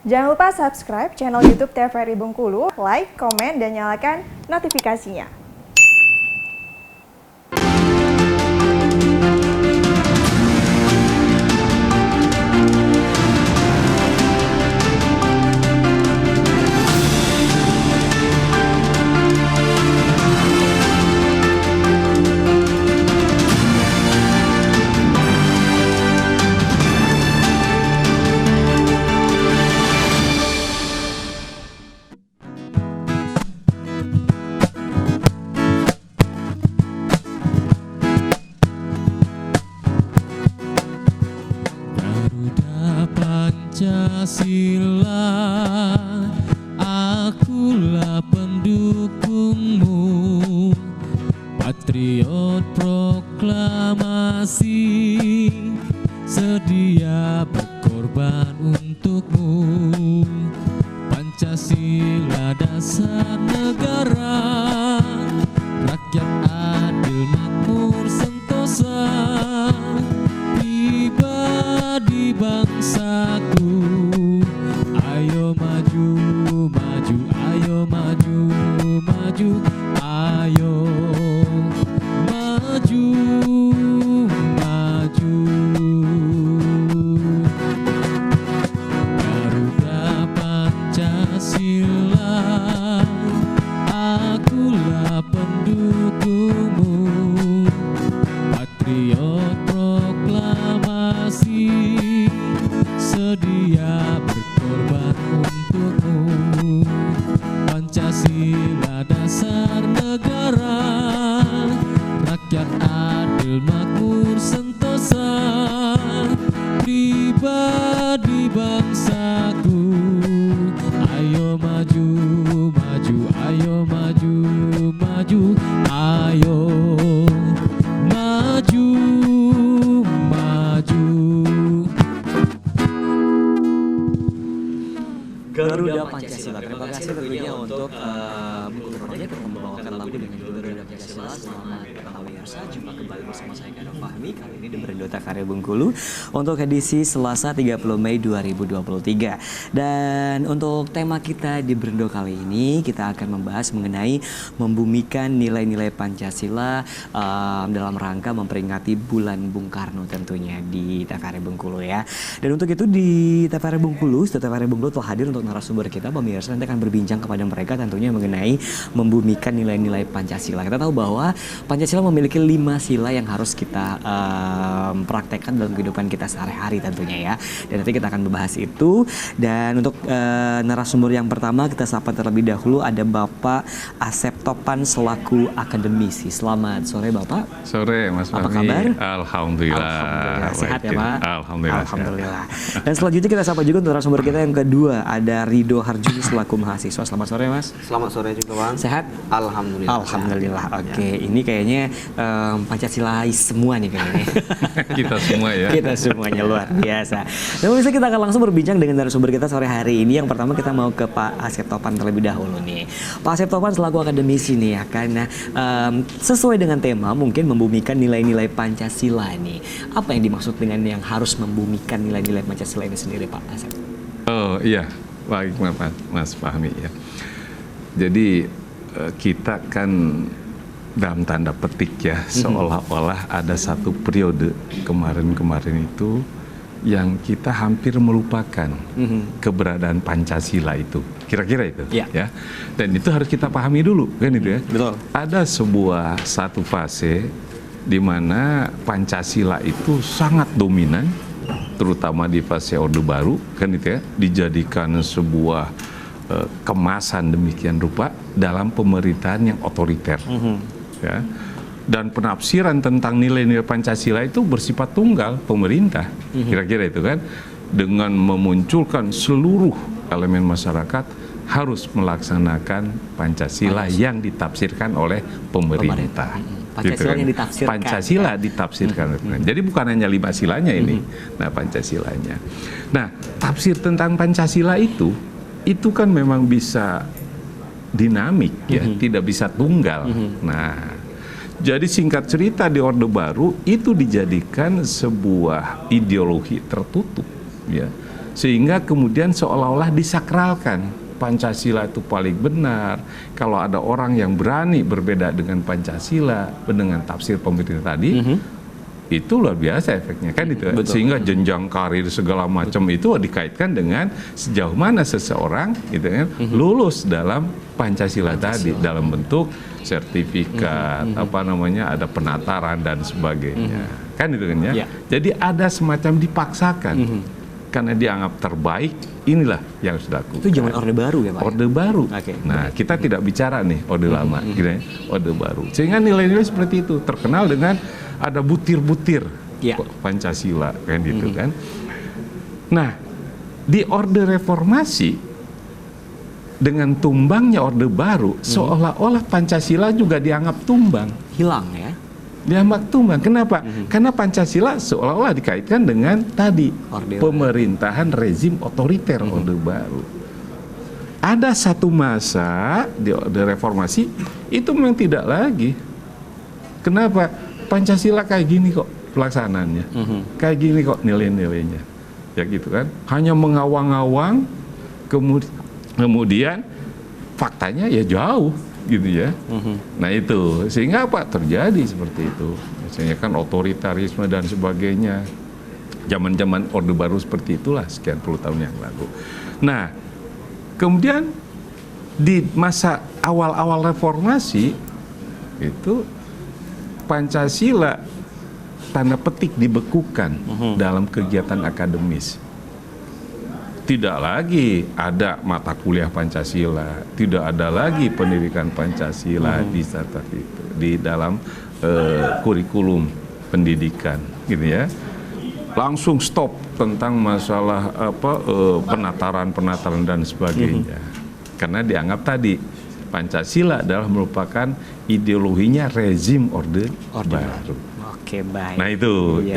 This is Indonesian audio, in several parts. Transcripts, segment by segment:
Jangan lupa subscribe channel YouTube TVRI Bengkulu, like, komen, dan nyalakan notifikasinya. Pancasila, akulah pendukungmu, patriot proklamasi, sedia berkorban untukmu. Pancasila dasar negara, rakyat adil makmur sentosa, pribadi bangsaku. Ayo maju, maju, ayo maju, maju, ayo maju, maju. Garuda Pancasila, akulah pendukungmu, patriot proklamasi, sedia berkorban untukmu. Pancasila dasar negara, rakyat adil makmur sentosa, pribadi bangsaku. Ayo maju, maju, ayo maju, maju, ayo maju, maju. Garuda Pancasila. Terima kasih tentunya untuk Bengkulu Project yang membawakan lagu dengan judul Garuda Pancasila. Selamat petang pemirsa, jumpa kembali bersama saya Karo Fahmi. Kali ini di Berendota Karya Bengkulu untuk edisi Selasa 30 Mei 2023. Dan untuk tema kita di Berendo kali ini, kita akan membahas mengenai membumikan nilai-nilai Pancasila dalam rangka memperingati bulan Bung Karno tentunya di TVRI Bengkulu ya. Dan untuk itu di TVRI Bengkulu, TVRI Bengkulu telah hadir untuk narasumber kita, pemirsa nanti akan berbincang kepada mereka tentunya mengenai membumikan nilai-nilai Pancasila. Kita tahu bahwa Pancasila memiliki 5 sila yang harus kita praktekkan dalam kehidupan kita sehari-hari tentunya ya. Dan nanti kita akan membahas itu. Dan untuk narasumber yang pertama kita sapa terlebih dahulu ada Bapak Asep Topan selaku akademisi. Selamat sore Bapak. Sore Mas Fahmi. Apa kabar? Alhamdulillah. Alhamdulillah. Sehat ya Pak? Alhamdulillah. Alhamdulillah. Dan selanjutnya kita sapa juga untuk narasumber kita yang kedua ada Ridho Harjuni selaku mahasiswa. Selamat sore Mas. Selamat sore juga Bang. Sehat? Alhamdulillah. Alhamdulillah. Oke, ini kayaknya Pancasilais semua nih kayaknya. Kita semua ya. Kita semuanya luar biasa. Dan pemirsa kita akan langsung berbincang dengan narasumber kita sore hari ini. Yang pertama kita mau ke Pak Asep Topan terlebih dahulu nih. Pak Asep Topan selaku akademisi nih ya, karena sesuai dengan tema mungkin membumikan nilai-nilai Pancasila nih. Apa yang dimaksud dengan yang harus membumikan nilai-nilai Pancasila ini sendiri Pak Asep? Oh iya, baik Mas Fahmi ya. Jadi kita kan dalam tanda petik ya, seolah-olah ada satu periode kemarin-kemarin itu yang kita hampir melupakan keberadaan Pancasila itu, kira-kira itu ya. Dan itu harus kita pahami dulu kan itu ya. Betul. Ada satu fase di mana Pancasila itu sangat dominan, terutama di fase Orde Baru kan itu ya, dijadikan sebuah kemasan demikian rupa dalam pemerintahan yang otoriter ya. Dan penafsiran tentang nilai-nilai Pancasila itu bersifat tunggal pemerintah, kira-kira itu kan, dengan memunculkan seluruh elemen masyarakat harus melaksanakan Pancasila yang ditafsirkan oleh pemerintah. Pancasila yang ditafsirkan. Pancasila ditafsirkan. Jadi bukan hanya 5 silanya ini, nah Pancasilanya. Nah, tafsir tentang Pancasila itu kan memang bisa dinamik ya, tidak bisa tunggal. Nah, jadi singkat cerita di Orde Baru itu dijadikan sebuah ideologi tertutup ya, Sehingga kemudian seolah-olah disakralkan Pancasila itu paling benar. Kalau ada orang yang berani berbeda dengan Pancasila, dengan tafsir pemerintah tadi, itu luar biasa efeknya kan itu. Sehingga jenjang karir segala macam itu dikaitkan dengan sejauh mana seseorang gitu kan lulus dalam Pancasila tadi dalam bentuk sertifikat ada penataran dan sebagainya. Kan itu kan ya. Jadi ada semacam dipaksakan. Karena dianggap terbaik, inilah yang harus dilakukan. Itu zaman Orde Baru ya Pak? Orde Baru. Nah, kita tidak bicara nih Orde Lama, gitu ya, Orde Baru. Sehingga nilai-nilai seperti itu terkenal dengan ada butir-butir Pancasila, kan gitu kan. Nah, di Orde Reformasi dengan tumbangnya Orde Baru, seolah-olah Pancasila juga dianggap tumbang. Hilang ya? Dianggap tumbang. Kenapa? Karena Pancasila seolah-olah dikaitkan dengan tadi pemerintahan rezim otoriter Orde Baru. Ada satu masa di Orde Reformasi itu memang tidak lagi. Kenapa? Pancasila kayak gini kok pelaksanaannya, kayak gini kok nilai-nilainya, ya gitu kan? Hanya mengawang-awang, kemudian faktanya ya jauh. Gitu ya. Nah itu sehingga apa terjadi seperti itu, misalnya kan otoritarisme dan sebagainya. Zaman-zaman Orde Baru seperti itulah sekian puluh tahun yang lalu. Nah kemudian di masa awal-awal reformasi itu Pancasila tanda petik dibekukan dalam kegiatan akademis. Tidak lagi ada mata kuliah Pancasila, tidak ada lagi pendidikan Pancasila di dalam kurikulum pendidikan, gitu ya. Langsung stop tentang masalah penataran dan sebagainya, karena dianggap tadi Pancasila adalah merupakan ideologinya rezim Orde Baru. Oke, baik.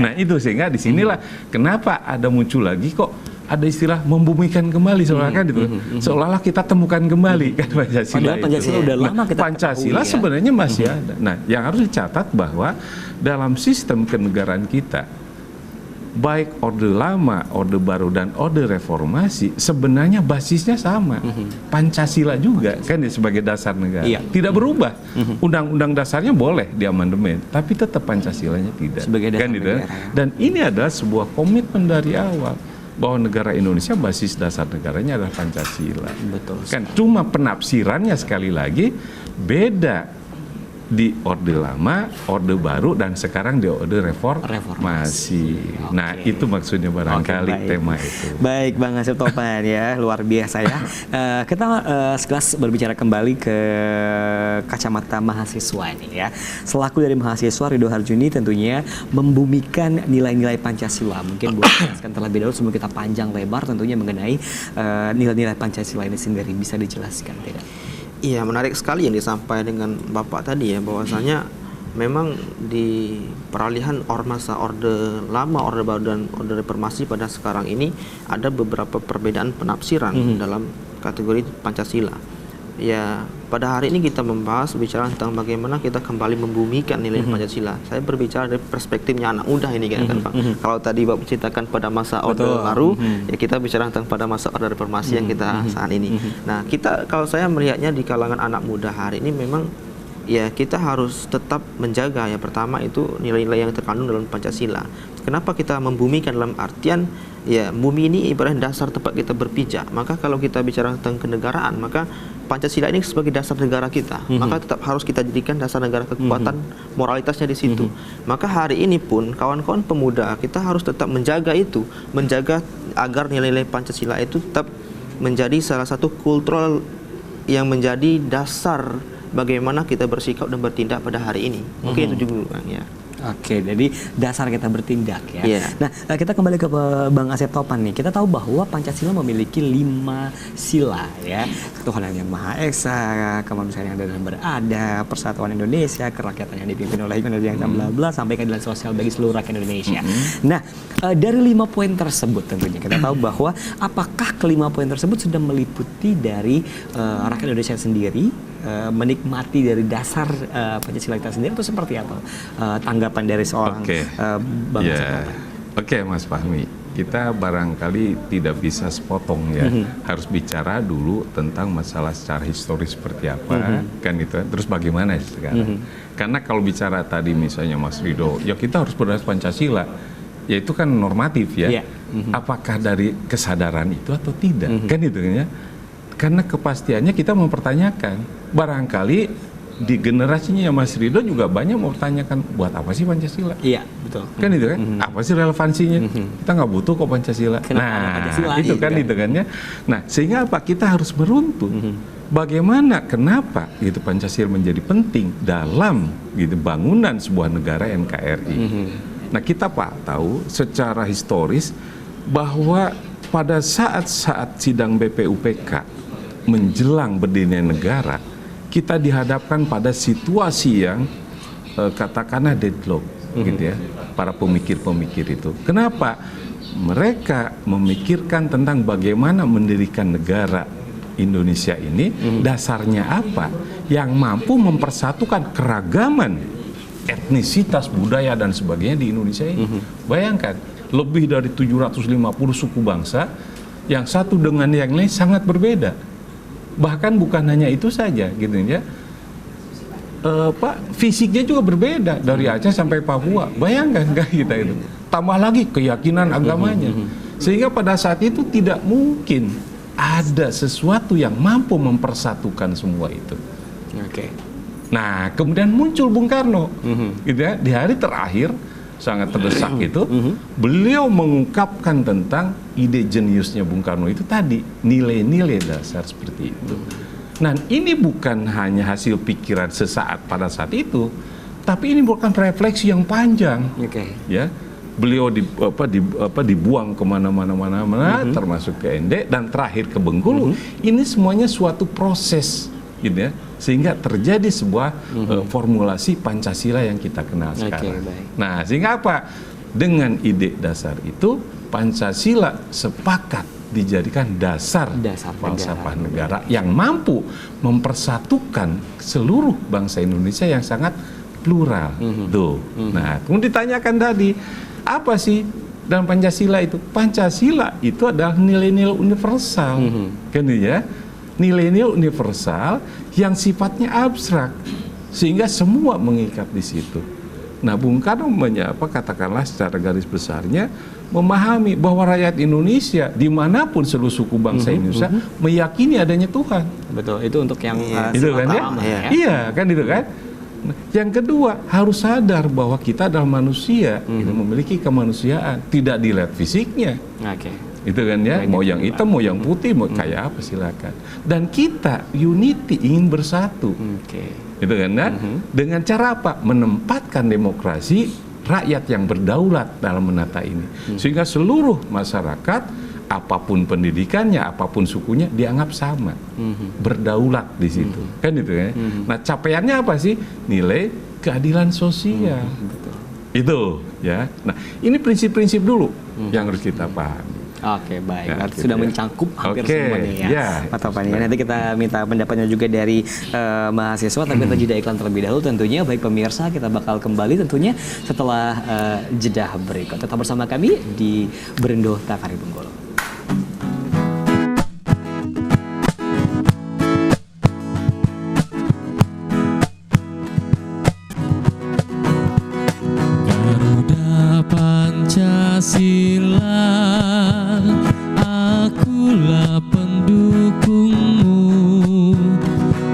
Nah itu sehingga disinilah kenapa ada muncul lagi kok. Ada istilah membumikan kembali seolah-olah itu. Seolah-olah kita temukan kembali kan Pancasila. Padahal Pancasila udah lama kita Pancasila ketahui, sebenarnya masih ada. Nah, yang harus dicatat bahwa dalam sistem kenegaraan kita baik Orde Lama, Orde Baru dan Orde Reformasi sebenarnya basisnya sama. Pancasila juga kan sebagai dasar negara. Tidak berubah. Undang-undang dasarnya boleh diamandemen, tapi tetap Pancasilanya tidak. Sebagai dasar kan negara. Dan ini adalah sebuah komitmen dari awal bahwa negara Indonesia basis dasar negaranya adalah Pancasila. Betul. Kan cuma penafsirannya sekali lagi beda di Orde Lama, Orde Baru dan sekarang di Orde Reformasi. Nah, itu maksudnya barangkali tema itu. Baik, Bang Asep Topan ya, luar biasa ya. Kita sekelas berbicara kembali ke kacamata mahasiswa ini ya. Selaku dari mahasiswa, Ridho Harjuni tentunya membumikan nilai-nilai Pancasila. Mungkin boleh jelaskan terlebih dahulu sebelum kita panjang lebar tentunya mengenai nilai-nilai Pancasila ini sendiri, bisa dijelaskan tidak? Iya, menarik sekali yang disampaikan dengan Bapak tadi ya, bahwasanya memang di peralihan masa Orde Lama, Orde Baru dan Orde Reformasi pada sekarang ini ada beberapa perbedaan penafsiran dalam kategori Pancasila. Ya, pada hari ini kita membahas bicara tentang bagaimana kita kembali membumikan nilai Pancasila. Saya berbicara dari perspektifnya anak muda ini kan Pak. Kalau tadi Bapak ceritakan pada masa Orde Baru, ya kita bicara tentang pada masa Orde Reformasi yang kita saat ini. Nah, kalau saya melihatnya di kalangan anak muda hari ini memang ya kita harus tetap menjaga ya, pertama itu nilai-nilai yang terkandung dalam Pancasila. Kenapa kita membumikan dalam artian ya bumi ini ibarat dasar tempat kita berpijak. Maka kalau kita bicara tentang kenegaraan, maka Pancasila ini sebagai dasar negara kita, maka tetap harus kita jadikan dasar negara, kekuatan moralitasnya di situ. Maka hari ini pun kawan-kawan pemuda kita harus tetap menjaga itu, menjaga agar nilai-nilai Pancasila itu tetap menjadi salah satu kultural yang menjadi dasar bagaimana kita bersikap dan bertindak pada hari ini. Mungkin itu juga ya. Oke, jadi dasar kita bertindak ya. Nah, kita kembali ke Bang Asep Topan nih. Kita tahu bahwa Pancasila memiliki 5 sila ya. Ketuhanan yang Maha Esa, kemanusiaan yang adil dan beradab, persatuan Indonesia, kerakyatan yang dipimpin oleh hikmah yang bla bla sampai keadilan sosial bagi seluruh rakyat Indonesia. Nah, dari 5 poin tersebut tentunya kita tahu bahwa apakah kelima poin tersebut sudah meliputi dari rakyat Indonesia sendiri menikmati dari dasar Pancasila kita sendiri, atau seperti apa tanggapan dari seorang Bang Asep Topan? Oke, Mas Fahmi. kita barangkali tidak bisa sepotong ya, harus bicara dulu tentang masalah secara historis seperti apa, kan itu, terus bagaimana sekarang. Karena kalau bicara tadi misalnya Mas Rido, ya kita harus berdasar Pancasila, ya itu kan normatif ya, apakah dari kesadaran itu atau tidak, kan itu kan ya. Karena kepastiannya kita mempertanyakan, barangkali di generasinya Mas Rido juga banyak mau tanyakan buat apa sih Pancasila? Iya, betul. Kan itu kan, apa sih relevansinya? Kita nggak butuh kok Pancasila. Kenapa ada Pancasila? Itu kan Iya. itu kan ya. Nah, sehingga apa? Kita harus meruntut bagaimana, kenapa gitu Pancasila menjadi penting dalam gitu bangunan sebuah negara NKRI. Nah, kita Pak tahu secara historis bahwa pada saat-saat sidang BPUPK menjelang berdirinya negara, kita dihadapkan pada situasi yang katakanlah deadlock gitu ya, para pemikir-pemikir itu. Kenapa? Mereka memikirkan tentang bagaimana mendirikan negara Indonesia ini, dasarnya apa yang mampu mempersatukan keragaman etnisitas, budaya dan sebagainya di Indonesia ini. Bayangkan, lebih dari 750 suku bangsa yang satu dengan yang lain sangat berbeda. Bahkan bukan hanya itu saja gitu ya, Pak, fisiknya juga berbeda dari Aceh sampai Papua. Bayangkan kan kita itu, tambah lagi keyakinan agamanya, sehingga pada saat itu tidak mungkin ada sesuatu yang mampu mempersatukan semua itu. Oke. Nah, kemudian muncul Bung Karno, gitu ya, di hari terakhir sangat terdesak itu, beliau mengungkapkan tentang ide jeniusnya Bung Karno itu tadi, nilai-nilai dasar seperti itu. Nah, ini bukan hanya hasil pikiran sesaat pada saat itu, tapi ini bukan refleksi yang panjang. Oke. Ya, beliau dibuang kemana-mana, termasuk ke ND dan terakhir ke Bengkulu. Ini semuanya suatu proses, gitu ya, sehingga terjadi sebuah formulasi Pancasila yang kita kenal sekarang. Baik. Nah, sehingga apa? Dengan ide dasar itu, Pancasila sepakat dijadikan dasar falsafah negara yang mampu mempersatukan seluruh bangsa Indonesia yang sangat plural. Tuh. Nah, kemudian ditanyakan tadi, apa sih dalam Pancasila itu? Pancasila itu adalah nilai-nilai universal, kan ya? Nilai-nilai universal yang sifatnya abstrak, sehingga semua mengikat di situ. Nah, Bung Karno katakanlah secara garis besarnya memahami bahwa rakyat Indonesia dimanapun seluruh suku bangsa Indonesia meyakini adanya Tuhan. Betul, itu untuk yang itu kan ya? Iya, kan itu kan. Nah, yang kedua, harus sadar bahwa kita adalah manusia, kita memiliki kemanusiaan, tidak dilihat fisiknya. Oke. Itu kan ya, mau yang hitam, mau yang putih, mau kayak apa silakan. Dan kita unity, ingin bersatu. Oke. Itu kan ya? Dengan cara apa? Menempatkan demokrasi, rakyat yang berdaulat dalam menata ini. Sehingga seluruh masyarakat, apapun pendidikannya, apapun sukunya, dianggap sama. Berdaulat di situ. Kan itu ya. Nah, capaiannya apa sih? Nilai keadilan sosial. Itu ya. Nah, ini prinsip-prinsip dulu yang harus kita pahami. Oke, baik. Ya, Berarti gitu sudah ya. mencangkup hampir Oke, semuanya ya. ya. Pak Topan. Nanti kita minta pendapatnya juga dari mahasiswa, tapi kita jeda iklan terlebih dahulu tentunya. Baik pemirsa, kita bakal kembali tentunya setelah jeda berikut. Tetap bersama kami di Berendo Takari Bengkulu. Garuda Pancasila, akulah pendukungmu,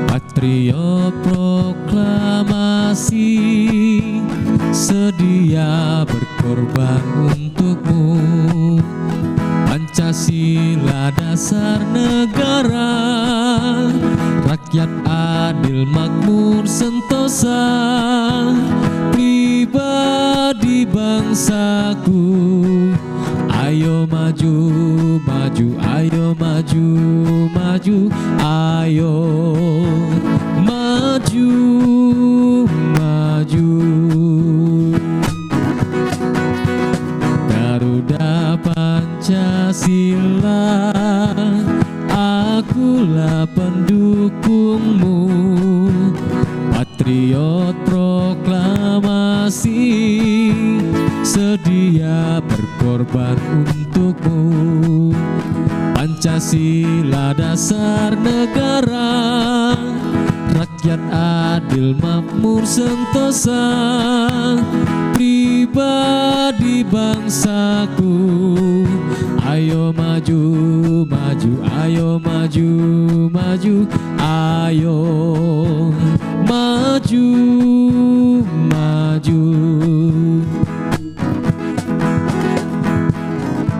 patriot proklamasi, sedia berkorban untukmu. Pancasila dasar negara, rakyat adil makmur sentosa, pribadi bangsaku. Ayo maju, maju, ayo maju, maju, ayo maju, maju. Garuda Pancasila, akulah pendukungmu, patriot proklamasi, sedia berkorban untuk Pancasila dasar negara, rakyat adil makmur sentosa, pribadi bangsaku. Ayo maju, maju, ayo maju, maju, ayo maju.